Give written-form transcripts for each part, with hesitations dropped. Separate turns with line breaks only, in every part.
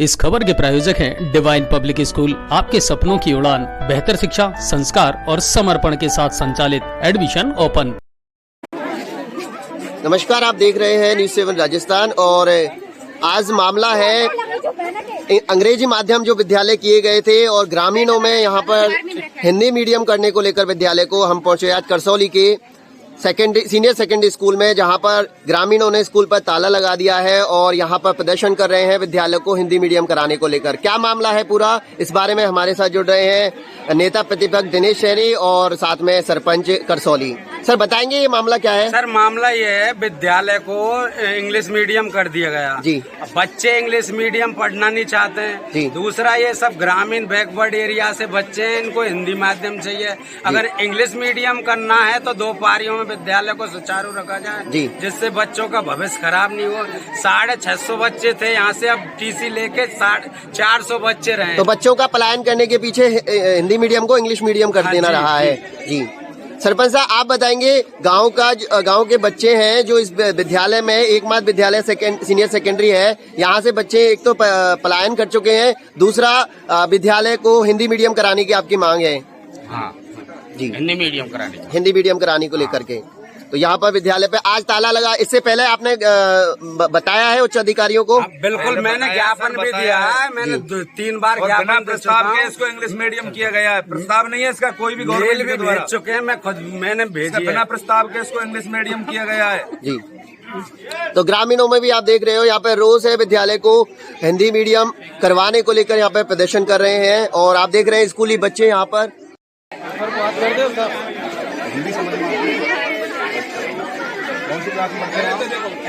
इस खबर के प्रायोजक हैं डिवाइन पब्लिक स्कूल, आपके सपनों की उड़ान, बेहतर शिक्षा, संस्कार और समर्पण के साथ संचालित। Admission open.
नमस्कार, आप देख रहे हैं न्यूज़ 7 राजस्थान और आज मामला है अंग्रेजी माध्यम जो विद्यालय किए गए थे और ग्रामीणों में यहाँ पर हिंदी मीडियम करने को लेकर विद्यालय को हम पहुंचे आज करसौली के सीनियर सेकेंडरी स्कूल में, जहां पर ग्रामीणों ने स्कूल पर ताला लगा दिया है और यहां पर प्रदर्शन कर रहे हैं विद्यालय को हिंदी मीडियम कराने को लेकर। क्या मामला है पूरा, इस बारे में हमारे साथ जुड़ रहे हैं नेता प्रतिपक्ष दिनेश शहरी और साथ में सरपंच करसौली। सर बताएंगे ये मामला क्या है?
सर मामला ये है, विद्यालय को इंग्लिश मीडियम कर दिया गया
जी।
बच्चे इंग्लिश मीडियम पढ़ना नहीं चाहते हैं जी। दूसरा ये सब ग्रामीण बैकवर्ड एरिया से बच्चे हैं, इनको हिंदी माध्यम चाहिए। अगर इंग्लिश मीडियम करना है तो 2 पारियों में विद्यालय को सुचारू रखा जाए जी, जिससे बच्चों का भविष्य खराब नहीं हो। 650 बच्चे थे यहाँ से, अब टीसी लेके 400 बच्चे रहे।
तो बच्चों का पलायन करने के पीछे हिंदी मीडियम को इंग्लिश मीडियम कर देना रहा है जी। सरपंच साहब आप बताएंगे, गांव के बच्चे हैं जो इस विद्यालय में, एकमात्र विद्यालय सीनियर सेकेंडरी है, यहाँ से बच्चे एक तो पलायन कर चुके हैं, दूसरा विद्यालय को हिंदी मीडियम कराने की आपकी मांग है?
हाँ
जी,
हिंदी मीडियम कराने
को लेकर के। तो यहाँ पर विद्यालय पे आज ताला लगा, इससे पहले आपने बताया है उच्च अधिकारियों को?
बिल्कुल, मैंने ज्ञापन भी दिया है, मैंने 3 बार ज्ञापन
प्रस्ताव के इसको इंग्लिश मीडियम किया गया है। प्रस्ताव नहीं है इसका, कोई भी गवर्नमेंट के द्वारा
भेज चुके हैं, मैंने भेजी,
बिना प्रस्ताव के इसको इंग्लिश मीडियम किया गया है
जी। तो ग्रामीणों में भी आप देख रहे हो यहाँ पे रोज है विद्यालय को हिंदी मीडियम करवाने को लेकर यहाँ पे प्रदर्शन कर रहे हैं और आप देख रहे हैं स्कूली बच्चे यहाँ पर।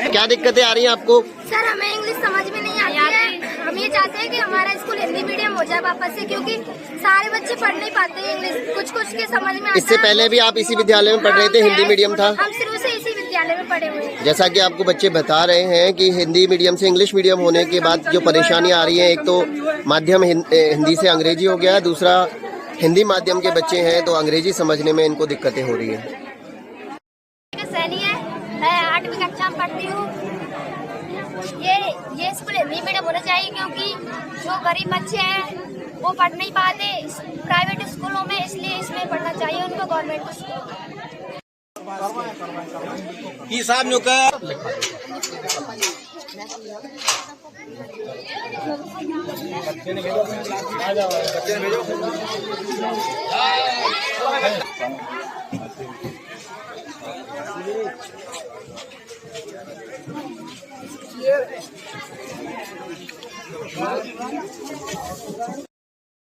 क्या दिक्कतें आ रही हैं आपको?
सर हमें इंग्लिश समझ में नहीं आती है। हम ये चाहते हैं कि हमारा स्कूल हिंदी मीडियम हो जाए वापस से, क्योंकि सारे बच्चे पढ़ नहीं पाते हैं इंग्लिश, कुछ के समझ में आता है।
इससे पहले भी आप इसी विद्यालय में पढ़ रहे थे? हिंदी मीडियम था?
हम शुरू से इसी विद्यालय में पढ़े हुए हैं।
जैसा कि आपको बच्चे बता रहे हैं कि हिंदी मीडियम से इंग्लिश मीडियम होने के बाद जो परेशानी आ रही है, एक तो माध्यम हिंदी से अंग्रेजी हो गया है, दूसरा हिंदी माध्यम के बच्चे हैं तो अंग्रेजी समझने में इनको दिक्कतें हो रही है।
मैं 8वीं कक्षा में पढ़ती हूँ। ये स्कूल हिंदी मीडियम होना चाहिए, क्योंकि जो गरीब बच्चे हैं वो पढ़ नहीं पाते प्राइवेट स्कूलों में, इसलिए इसमें पढ़ना चाहिए उनको गवर्नमेंट स्कूल।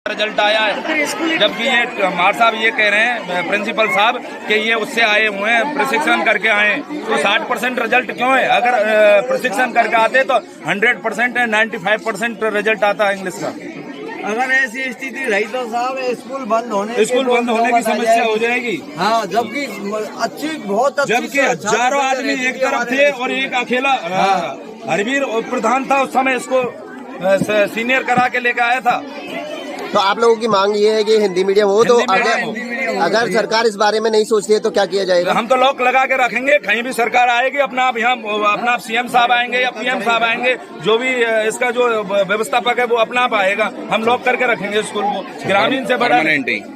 रिजल्ट आया है, जबकि ये मार साहब ये कह रहे हैं, प्रिंसिपल साहब, कि ये उससे आए हुए हैं, प्रशिक्षण करके आए। तो 60% रिजल्ट क्यों है? अगर प्रशिक्षण करके आते तो 100% 95% रिजल्ट आता इंग्लिश का।
अगर ऐसी स्थिति रही तो साहब स्कूल बंद होने की
समस्या हो जाएगी।
हाँ, जबकि बहुत अच्छी,
जबकि हजारों आदमी एक तरफ थे और एक अकेला हरवीर प्रधान था उस समय, इसको सीनियर करा के लेकर आया था।
तो आप लोगों की मांग ये है कि हिंदी मीडियम हो, तो अगर सरकार इस बारे में नहीं सोचती है तो क्या किया जाएगा?
हम तो लॉक लगा के रखेंगे, कहीं भी सरकार आएगी अपना आप यहाँ अपना आप सीएम साहब आएंगे या पीएम साहब आएंगे, जो भी इसका जो व्यवस्थापक है वो अपना आप आएगा, हम लॉक करके रखेंगे स्कूल को। ग्रामीण से बड़ा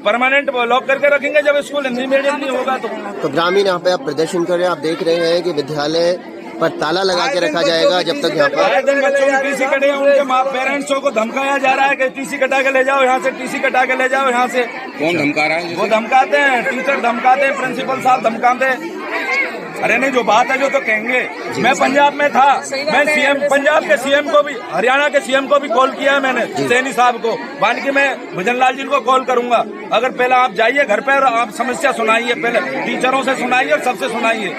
परमानेंट लॉक करके रखेंगे जब स्कूल हिंदी मीडियम नहीं होगा तो।
ग्रामीण यहाँ पे आप प्रदर्शन कर रहे हैं, आप देख रहे हैं कि विद्यालय पर ताला लगा के रखा जाएगा जब तक यहाँ पर
बच्चों की टीसी कटे, उनके पेरेंट्सों को धमकाया जा रहा है कि टीसी कटा के ले जाओ यहाँ से, टीसी कटा के ले जाओ यहाँ से।
कौन धमका रहा है?
वो धमकाते हैं, टीचर धमकाते हैं, प्रिंसिपल साहब धमकाते हैं। अरे नहीं, जो बात है जो तो कहेंगे। मैं पंजाब में था, मैं सीएम, पंजाब के सीएम को भी, हरियाणा के सीएम को भी कॉल किया है मैंने, सैनी साहब को। बाकी मैं भजन लाल जी को कॉल करूंगा। अगर पहले आप जाइए घर पे और आप समस्या सुनाइए, पहले टीचरों से सुनाइए और सबसे सुनाइए।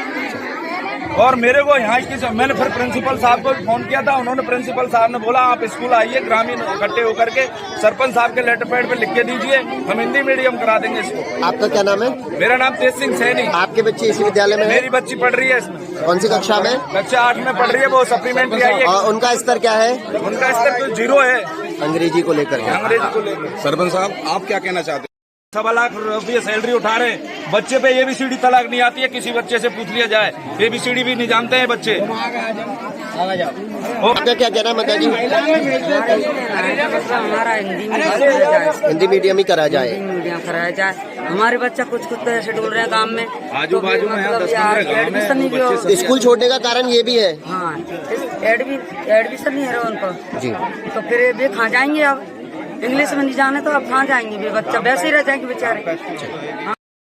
और मेरे को यहाँ की मैंने फिर प्रिंसिपल साहब को फोन किया था, उन्होंने प्रिंसिपल साहब ने बोला आप स्कूल आइए, ग्रामीण इकट्ठे होकर के सरपंच साहब के लेटर पैड पे लिख के दीजिए, हम हिंदी मीडियम करा देंगे इसको।
आपका क्या नाम है?
मेरा नाम तेज सिंह सैनी।
आपके बच्चे इसी विद्यालय में?
मेरी बच्ची पढ़ रही है इसमें।
कौन सी कक्षा में?
कक्षा 8 में पढ़ रही है, वो सप्लीमेंट आई है।
और उनका स्तर क्या है?
उनका स्तर तो 0 है
अंग्रेजी को लेकर।
अंग्रेजी को लेकर
सरपंच साहब आप क्या कहना चाहते हैं?
1.25 लाख रुपये सैलरी उठा रहे हैं, बच्चे पे ABCD तलाक नहीं आती है, किसी बच्चे से पूछ लिया जाए, ABCD भी नहीं जानते हैं बच्चे।
आपका क्या कहना है माता जी?
हमारा
हिंदी मीडियम ही करा जाए।
मीडियम कराया जाए। हमारे बच्चा कुछ तो ऐसे डोल रहे हैं गांव में,
आजू बाजू में
एडमिशन नहीं भी
स्कूल छोड़ने का कारण ये भी है।
हाँ, एडमिशन नहीं है उनको
जी,
तो फिर वे कहाँ जाएंगे? अब इंग्लिश में नहीं जाने तो अब कहाँ जाएंगे? वे बच्चा वैसे ही रह जाएंगे बेचारे।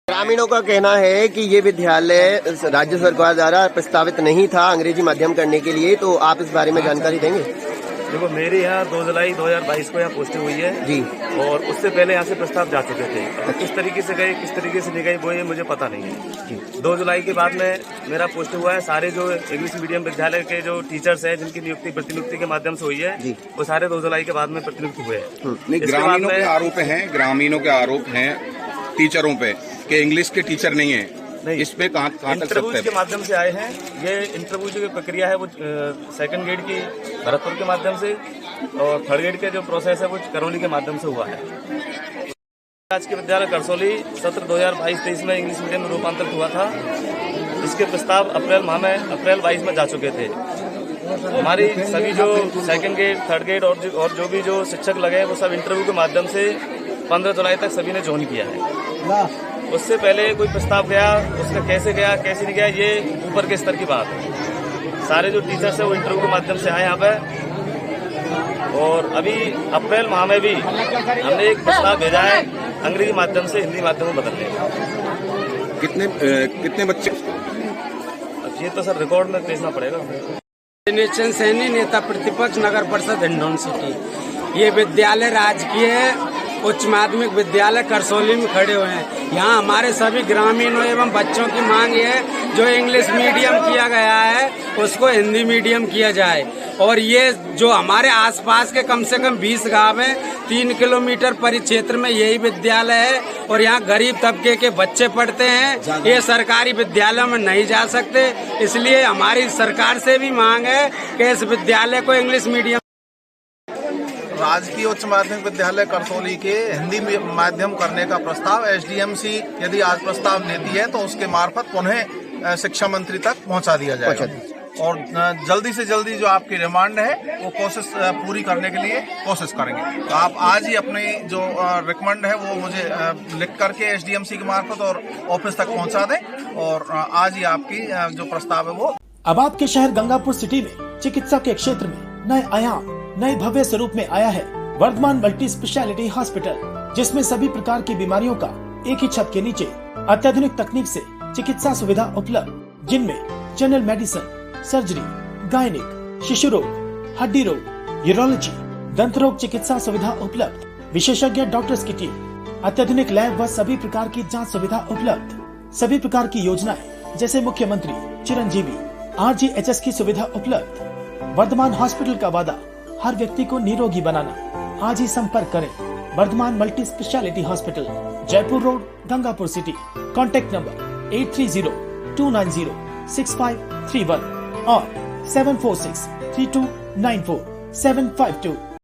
ग्रामीणों का कहना है कि ये विद्यालय राज्य सरकार द्वारा प्रस्तावित नहीं था अंग्रेजी माध्यम करने के लिए, तो आप इस बारे में जानकारी देंगे?
देखो, मेरे यहाँ 2 जुलाई 2022 को यहाँ पोस्टिंग हुई है
जी,
और उससे पहले यहाँ से प्रस्ताव जा चुके थे। अब किस तरीके से गए, किस तरीके से नहीं गए, वो ये मुझे पता नहीं है। 2 जुलाई के बाद में मेरा पोस्टिंग हुआ है। सारे जो इंग्लिश मीडियम विद्यालय के जो टीचर्स हैं, जिनकी नियुक्ति प्रतिनियुक्ति के माध्यम से हुई है, वो सारे 2 जुलाई के बाद में प्रतिनियुक्त हुए हैं।
ग्रामीणों के आरोप हैं टीचरों पे कि इंग्लिश के टीचर नहीं है।
नहीं,
इस पे कहाँ तक
इंटरव्यूज के माध्यम से आए हैं। ये इंटरव्यू जो प्रक्रिया है वो सेकंड ग्रेड की भरतपुर के माध्यम से और थर्ड ग्रेड के जो प्रोसेस है वो करौली के माध्यम से हुआ है। राजकीय विद्यालय करसोली सत्र 2022-23 में इंग्लिश मीडियम में रूपांतरित हुआ था। इसके प्रस्ताव अप्रैल 22 में जा चुके थे। हमारी सभी जो सेकंड ग्रेड, थर्ड ग्रेड और जो भी जो शिक्षक लगे वो सब इंटरव्यू के माध्यम से 15 जुलाई तक सभी ने ज्वाइन किया है। उससे पहले कोई प्रस्ताव गया, उसका कैसे गया कैसे नहीं गया, ये ऊपर के स्तर की बात है। सारे जो टीचर्स हैं वो इंटरव्यू के माध्यम से आए यहाँ पे, और अभी अप्रैल माह में भी हमने एक प्रस्ताव भेजा है अंग्रेजी माध्यम से हिंदी माध्यम में बदलने का।
कितने बच्चे?
अब ये तो सर रिकॉर्ड में भेजना पड़ेगा।
निश्चय सैनी, नेता प्रतिपक्ष, नगर परिषद हिंडौन सिटी। ये विद्यालय राजकीय उच्च माध्यमिक विद्यालय करसोली में खड़े हुए हैं। यहाँ हमारे सभी ग्रामीणों एवं बच्चों की मांग है जो इंग्लिश मीडियम किया गया है उसको हिंदी मीडियम किया जाए। और ये जो हमारे आसपास के कम से कम 20 गांव हैं, 3 किलोमीटर परिक्षेत्र में यही विद्यालय है और यहाँ गरीब तबके के बच्चे पढ़ते हैं। ये सरकारी विद्यालयों में नहीं जा सकते, इसलिए हमारी सरकार से भी मांग है कि इस विद्यालय को इंग्लिश मीडियम।
राजकीय उच्च माध्यमिक विद्यालय करसोली के हिंदी माध्यम करने का प्रस्ताव एसडीएमसी यदि आज प्रस्ताव लेती है तो उसके मार्फत पुनः शिक्षा मंत्री तक पहुंचा दिया जाएगा और जल्दी से जल्दी जो आपकी डिमांड है वो कोशिश पूरी करने के लिए कोशिश करेंगे। तो आप आज ही अपनी जो रिकमेंड है वो मुझे लिख करके एसडीएमसी के मार्फत और ऑफिस तक पहुंचा दें और आज ही आपकी जो प्रस्ताव है वो।
अब आपके शहर गंगापुर सिटी में चिकित्सा के क्षेत्र में नए आयाम, नए भव्य स्वरूप में आया है वर्धमान मल्टी स्पेशलिटी हॉस्पिटल, जिसमें सभी प्रकार की बीमारियों का एक ही छत के नीचे अत्याधुनिक तकनीक से चिकित्सा सुविधा उपलब्ध, जिनमें जनरल मेडिसिन, सर्जरी, गायनिक, शिशु रोग, हड्डी रोग, यूरोलॉजी, दंत रोग चिकित्सा सुविधा उपलब्ध, विशेषज्ञ डॉक्टर्स की टीम, अत्याधुनिक लैब व सभी प्रकार की जांच सुविधा उपलब्ध। सभी प्रकार की योजनाएं जैसे मुख्यमंत्री चिरंजीवी RGHS की सुविधा उपलब्ध। वर्धमान हॉस्पिटल का वादा हर व्यक्ति को निरोगी बनाना। आज ही संपर्क करें Vardhaman multi speciality hospital, Jaipur road, Gangapur city. Contact number 8302906531 और 7463294 752।